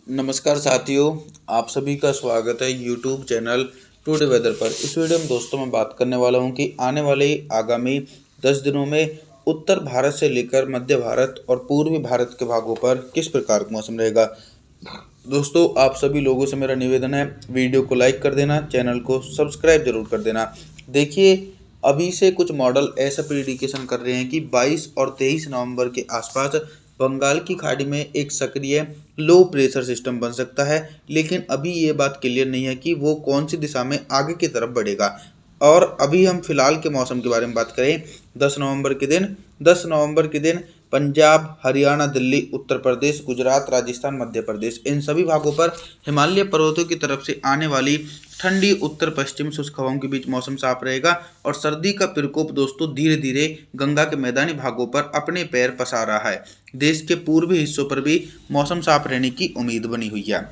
नमस्कार साथियों, आप सभी का स्वागत है यूट्यूब चैनल टुडे वेदर पर। इस वीडियो में दोस्तों मैं बात करने वाला हूं कि आने वाले आगामी 10 दिनों में उत्तर भारत से लेकर मध्य भारत और पूर्वी भारत के भागों पर किस प्रकार का मौसम रहेगा। दोस्तों, आप सभी लोगों से मेरा निवेदन है, वीडियो को लाइक कर देना, चैनल को सब्सक्राइब जरूर कर देना। देखिए, अभी से कुछ मॉडल ऐसा प्रिडिकेशन कर रहे हैं कि 22 और 23 नवंबर के आसपास बंगाल की खाड़ी में एक सक्रिय लो प्रेशर सिस्टम बन सकता है, लेकिन अभी ये बात क्लियर नहीं है कि वो कौन सी दिशा में आगे की तरफ बढ़ेगा। और अभी हम फिलहाल के मौसम के बारे में बात करें, 10 नवंबर के दिन पंजाब, हरियाणा, दिल्ली, उत्तर प्रदेश, गुजरात, राजस्थान, मध्य प्रदेश, इन सभी भागों पर हिमालय पर्वतों की तरफ से आने वाली ठंडी उत्तर पश्चिम शुष्क हवाओं के बीच मौसम साफ रहेगा और सर्दी का प्रकोप दोस्तों धीरे धीरे गंगा के मैदानी भागों पर अपने पैर पसार रहा है। देश के पूर्वी हिस्सों पर भी मौसम साफ रहने की उम्मीद बनी हुई है।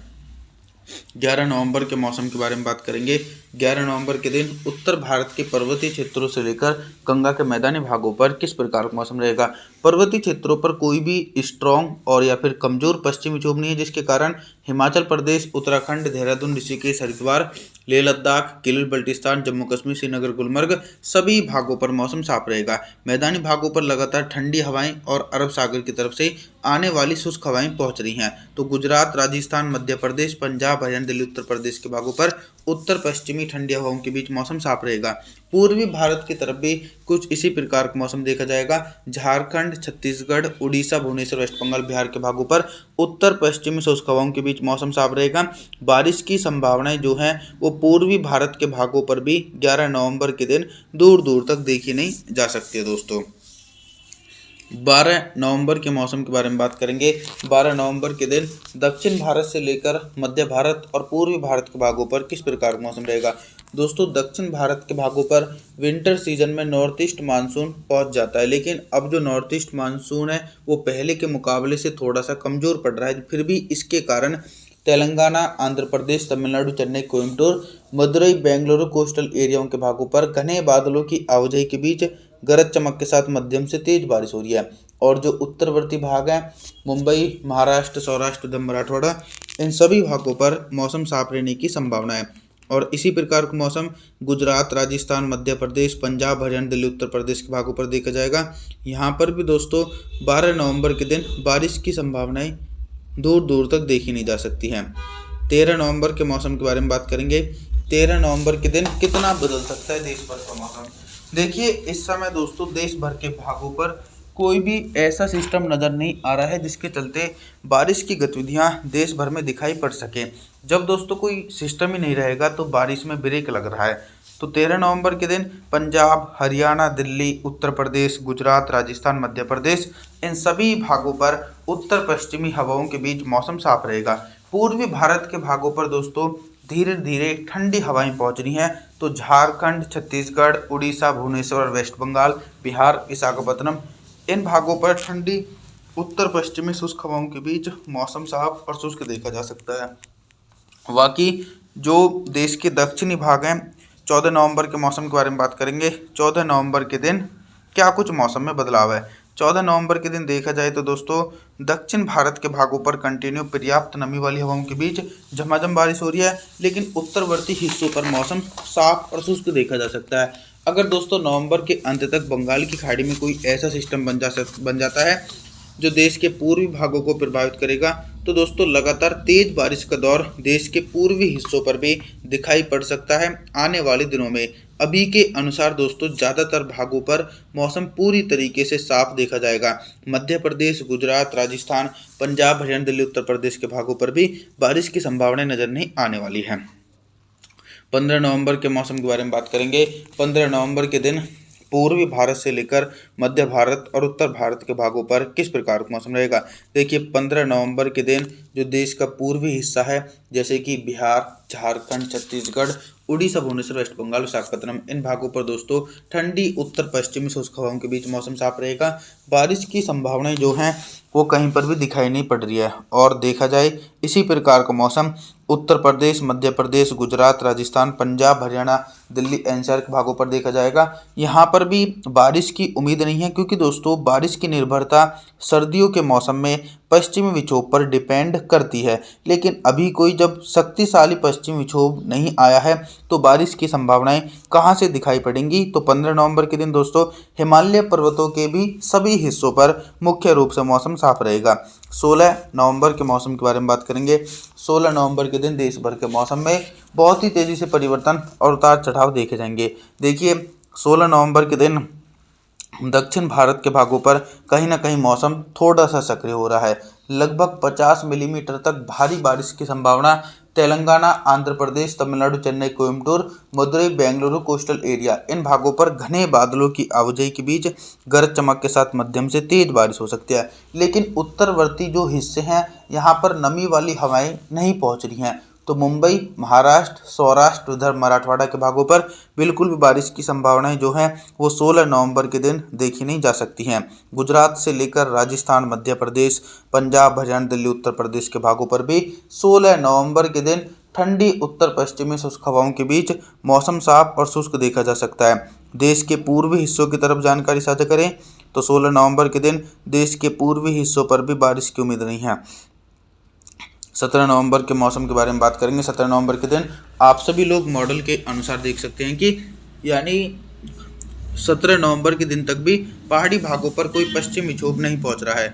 11 नवंबर के मौसम के बारे में बात करेंगे। 11 नवंबर के दिन उत्तर भारत के पर्वतीय क्षेत्रों से लेकर गंगा के मैदानी भागों पर किस प्रकार का मौसम रहेगा। पर्वतीय क्षेत्रों पर कोई भी स्ट्रॉन्ग और या फिर कमजोर पश्चिमी विक्षोभ नहीं है, जिसके कारण हिमाचल प्रदेश, उत्तराखंड, देहरादून, ऋषिकेश, हरिद्वार, लेह लद्दाख, किलगित बल्टिस्तान, जम्मू कश्मीर, श्रीनगर, गुलमर्ग सभी भागों पर मौसम साफ रहेगा। मैदानी भागों पर लगातार ठंडी हवाएं और अरब सागर की तरफ से आने वाली शुष्क हवाएं पहुंच रही हैं। तो गुजरात, राजस्थान, मध्य प्रदेश, पंजाब, हरियाणा, दिल्ली, उत्तर प्रदेश के भागों पर उत्तर पश्चिमी ठंडी हवाओं के बीच मौसम साफ रहेगा। पूर्वी भारत की तरफ भी कुछ इसी प्रकार का मौसम देखा जाएगा। झारखंड, छत्तीसगढ़, उड़ीसा, भुवनेश्वर, वेस्ट बंगाल, बिहार के भागों पर उत्तर पश्चिमी शुष्क हवाओं के बीच मौसम साफ रहेगा। बारिश की संभावनाएं जो हैं वो पूर्वी भारत के भागों पर भी 11 नवंबर के दिन दूर दूर तक देखी नहीं जा सकती है। दोस्तों, 12 नवंबर के मौसम के बारे में बात करेंगे। 12 नवंबर के दिन दक्षिण भारत से लेकर मध्य भारत और पूर्वी भारत के भागों पर किस प्रकार का मौसम रहेगा। दोस्तों, दक्षिण भारत के भागों पर विंटर सीजन में नॉर्थ ईस्ट मानसून पहुंच जाता है, लेकिन अब जो नॉर्थ ईस्ट मानसून है वो पहले के मुकाबले से थोड़ा सा कमज़ोर पड़ रहा है। फिर भी इसके कारण तेलंगाना, आंध्र प्रदेश, तमिलनाडु, चेन्नई, कोयम्बटूर, मदुरई, बेंगलुरु कोस्टल एरियाओं के भागों पर घने बादलों की आवाजाही के बीच गरज चमक के साथ मध्यम से तेज बारिश हो रही है। और जो उत्तरवर्ती भाग हैं, मुंबई, महाराष्ट्र, सौराष्ट्र, उधम मराठवाड़ा, इन सभी भागों पर मौसम साफ रहने की संभावना है। और इसी प्रकार का मौसम गुजरात, राजस्थान, मध्य प्रदेश, पंजाब, हरियाणा, दिल्ली, उत्तर प्रदेश के भागों पर देखा जाएगा। यहाँ पर भी दोस्तों 12 नवंबर के दिन बारिश की संभावनाएं दूर दूर तक देखी नहीं जा सकती हैं। 13 नवंबर के मौसम के बारे में बात करेंगे। 13 नवंबर के दिन कितना बदल सकता है देश भर का मौसम। देखिए, इस समय दोस्तों देश भर के भागों पर कोई भी ऐसा सिस्टम नज़र नहीं आ रहा है जिसके चलते बारिश की गतिविधियां देश भर में दिखाई पड़ सके। जब दोस्तों कोई सिस्टम ही नहीं रहेगा तो बारिश में ब्रेक लग रहा है। तो 13 नवंबर के दिन पंजाब, हरियाणा, दिल्ली, उत्तर प्रदेश, गुजरात, राजस्थान, मध्य प्रदेश, इन सभी भागों पर उत्तर पश्चिमी हवाओं के बीच मौसम साफ रहेगा। पूर्वी भारत के भागों पर दोस्तों धीरे धीरे ठंडी हवाएं पहुंच रही हैं। तो झारखंड, छत्तीसगढ़, उड़ीसा, भुवनेश्वर, वेस्ट बंगाल, बिहार, विशाखापत्तनम, इन भागों पर ठंडी उत्तर पश्चिमी शुष्क हवाओं के बीच मौसम साफ और शुष्क देखा जा सकता है। बाकी जो देश के दक्षिणी भाग हैं, 14 नवंबर के मौसम के बारे में बात करेंगे। 14 नवंबर के दिन क्या कुछ मौसम में बदलाव है। 14 नवंबर के दिन देखा जाए तो दोस्तों दक्षिण भारत के भागों पर कंटिन्यू पर्याप्त नमी वाली हवाओं के बीच झमाझम बारिश हो रही है, लेकिन उत्तरवर्ती हिस्सों पर मौसम साफ और शुष्क देखा जा सकता है। अगर दोस्तों नवंबर के अंत तक बंगाल की खाड़ी में कोई ऐसा सिस्टम बन जाता है जो देश के पूर्वी भागों को प्रभावित करेगा, तो दोस्तों लगातार तेज बारिश का दौर देश के पूर्वी हिस्सों पर भी दिखाई पड़ सकता है आने वाले दिनों में। अभी के अनुसार दोस्तों ज़्यादातर भागों पर मौसम पूरी तरीके से साफ देखा जाएगा। मध्य प्रदेश, गुजरात, राजस्थान, पंजाब, हरियाणा, दिल्ली, उत्तर प्रदेश के भागों पर भी बारिश की संभावनाएं नजर नहीं आने वाली हैं। 15 नवंबर के मौसम के बारे में बात करेंगे। 15 नवंबर के दिन पूर्वी भारत से लेकर मध्य भारत और उत्तर भारत के भागों पर किस प्रकार का मौसम रहेगा। देखिए, 15 नवंबर के दिन जो देश का पूर्वी हिस्सा है, जैसे कि बिहार, झारखंड, छत्तीसगढ़, उड़ीसा, भुवनेश्वर, वेस्ट बंगाल, विशाखापत्तनम, इन भागों पर दोस्तों ठंडी उत्तर पश्चिमी शुष्क हवाओं के बीच मौसम साफ रहेगा। बारिश की संभावनाएं जो हैं वो कहीं पर भी दिखाई नहीं पड़ रही है। और देखा जाए इसी प्रकार का मौसम उत्तर प्रदेश, मध्य प्रदेश, गुजरात, राजस्थान, पंजाब, हरियाणा, दिल्ली एनसीआर के भागों पर देखा जाएगा। यहाँ पर भी बारिश की उम्मीद नहीं है, क्योंकि दोस्तों बारिश की निर्भरता सर्दियों के मौसम में पश्चिमी विक्षोभ पर डिपेंड करती है। लेकिन अभी कोई जब शक्तिशाली पश्चिमी विक्षोभ नहीं आया है तो बारिश की संभावनाएं कहाँ से दिखाई पड़ेंगी? तो 15 नवंबर के दिन दोस्तों हिमालय पर्वतों के भी सभी हिस्सों पर मुख्य रूप से मौसम साफ रहेगा। 16 नवंबर के मौसम के बारे में बात करेंगे। 16 नवंबर के दिन देश भर के मौसम में बहुत ही तेज़ी से परिवर्तन और उतार चढ़ाव देखे जाएंगे। देखिए 16 नवंबर के दिन दक्षिण भारत के भागों पर कहीं ना कहीं मौसम थोड़ा सा सक्रिय हो रहा है। लगभग 50 मिलीमीटर तक भारी बारिश की संभावना तेलंगाना, आंध्र प्रदेश, तमिलनाडु, चेन्नई, कोयम्बटूर, मदुरई, बेंगलुरु, कोस्टल एरिया, इन भागों पर घने बादलों की आवाजाही के बीच गरज चमक के साथ मध्यम से तेज बारिश हो सकती है। लेकिन उत्तरवर्ती जो हिस्से हैं यहाँ पर नमी वाली हवाएं नहीं पहुँच रही हैं, तो मुंबई, महाराष्ट्र, सौराष्ट्र, उधर मराठवाड़ा के भागों पर बिल्कुल भी बारिश की संभावनाएं जो हैं वो 16 नवंबर के दिन देखी नहीं जा सकती हैं। गुजरात से लेकर राजस्थान, मध्य प्रदेश, पंजाब, हरियाणा, दिल्ली, उत्तर प्रदेश के भागों पर भी 16 नवंबर के दिन ठंडी उत्तर पश्चिमी शुष्क हवाओं के बीच मौसम साफ और शुष्क देखा जा सकता है। देश के पूर्वी हिस्सों की तरफ जानकारी साझा करें तो 16 नवंबर के दिन देश के पूर्वी हिस्सों पर भी बारिश की उम्मीद नहीं है। 17 नवंबर के मौसम के बारे में बात करेंगे। 17 नवंबर के दिन आप सभी लोग मॉडल के अनुसार देख सकते हैं कि यानी 17 नवंबर के दिन तक भी पहाड़ी भागों पर कोई पश्चिमी विक्षोभ नहीं पहुंच रहा है।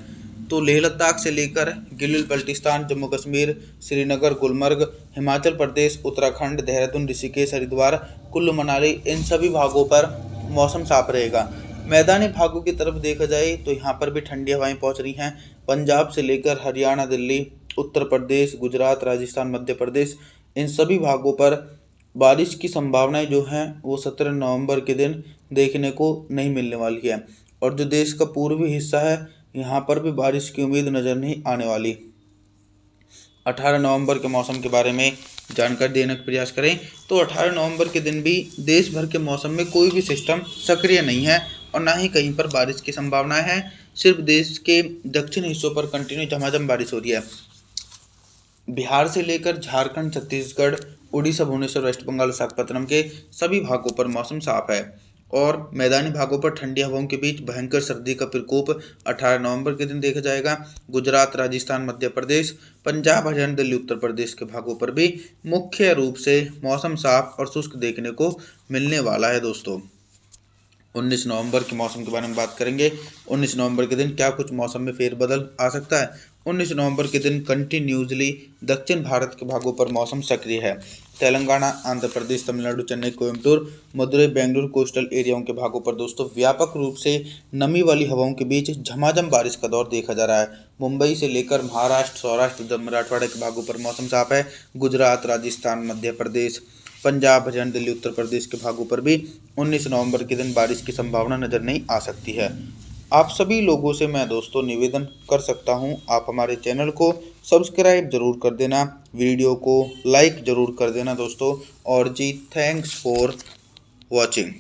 तो लेह लद्दाख से लेकर गिलगित बल्टिस्तान, जम्मू कश्मीर, श्रीनगर, गुलमर्ग, हिमाचल प्रदेश, उत्तराखंड, देहरादून, ऋषिकेश, हरिद्वार, कुल्लू मनाली, इन सभी भागों पर मौसम साफ रहेगा। मैदानी भागों की तरफ देखा जाए तो यहाँ पर भी ठंडी हवाएं पहुँच रही हैं। पंजाब से लेकर हरियाणा, दिल्ली, उत्तर प्रदेश, गुजरात, राजस्थान, मध्य प्रदेश, इन सभी भागों पर बारिश की संभावनाएं जो हैं वो 17 नवंबर के दिन देखने को नहीं मिलने वाली है। और जो देश का पूर्वी हिस्सा है यहाँ पर भी बारिश की उम्मीद नज़र नहीं आने वाली। 18 नवंबर के मौसम के बारे में जानकारी देने का प्रयास करें तो 18 नवंबर के दिन भी देश भर के मौसम में कोई भी सिस्टम सक्रिय नहीं है और ना ही कहीं पर बारिश की संभावनाएं हैं। सिर्फ देश के दक्षिण हिस्सों पर कंटिन्यू झमाझम बारिश हो रही है। बिहार से लेकर झारखंड, छत्तीसगढ़, उड़ीसा, भुवनेश्वर, वेस्ट बंगाल, विशाखापत्तनम के सभी भागों पर मौसम साफ है और मैदानी भागों पर ठंडी हवाओं के बीच भयंकर सर्दी का प्रकोप 18 नवंबर के दिन देखा जाएगा। गुजरात, राजस्थान, मध्य प्रदेश, पंजाब, हरियाणा, दिल्ली, उत्तर प्रदेश के भागों पर भी मुख्य रूप से मौसम साफ और शुष्क देखने को मिलने वाला है। दोस्तों 19 नवंबर के मौसम के बारे में बात करेंगे। 19 नवंबर के दिन क्या कुछ मौसम में फेरबदल आ सकता है? 19 नवंबर के दिन कंटिन्यूसली दक्षिण भारत के भागों पर मौसम सक्रिय है। तेलंगाना, आंध्र प्रदेश, तमिलनाडु, चेन्नई, कोयम्बटूर, मदुरई, बेंगलुरु, कोस्टल एरियाओं के भागों पर दोस्तों व्यापक रूप से नमी वाली हवाओं के बीच झमाझम बारिश का दौर देखा जा रहा है। मुंबई से लेकर महाराष्ट्र, सौराष्ट्र, उधर मराठवाड़ा के भागों पर मौसम साफ है। गुजरात, राजस्थान, मध्य प्रदेश, पंजाब, हरियाणा, दिल्ली, उत्तर प्रदेश के भागों पर भी 19 नवंबर के दिन बारिश की संभावना नज़र नहीं आ सकती है। आप सभी लोगों से मैं दोस्तों निवेदन कर सकता हूं, आप हमारे चैनल को सब्सक्राइब जरूर कर देना, वीडियो को लाइक ज़रूर कर देना दोस्तों। और जी थैंक्स फॉर वॉचिंग।